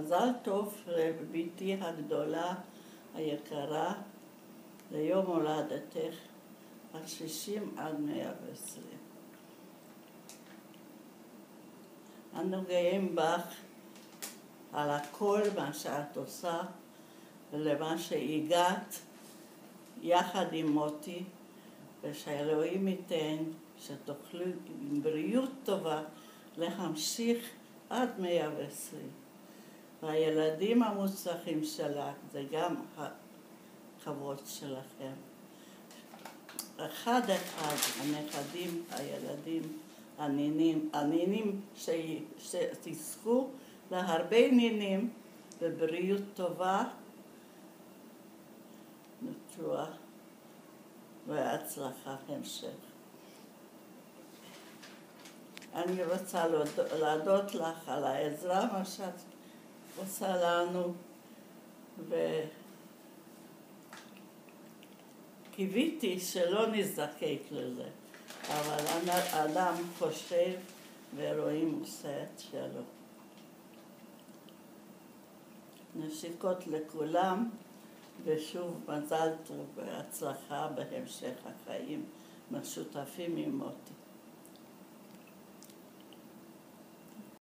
מזל טוב לביתי הגדולה, היקרה, ליום הולדתך, 60 עד 120. אנו גאים בך על הכל מה שאת עושה ולמה שהגעת יחד עם מוטי, ושאלוהים ייתן שתוכלו עם בריאות טובה להמשיך עד 120. והילדים המוצלחים שלך זה גם הכבוד שלכם. אחד הנכדים, הילדים, הנינים שתזכו להרבה נינים בבריאות טובה, נטועה והצלחה המשך. אני רוצה להודות לך על העזרה, מה שאת עושה לנו, וקיוויתי שלא נזדקק לזה, אבל האדם חושב ואלוהים עושה את שלו. נשיקות לכולם, ושוב מזל טוב והצלחה בהמשך החיים משותפים עם מוטי.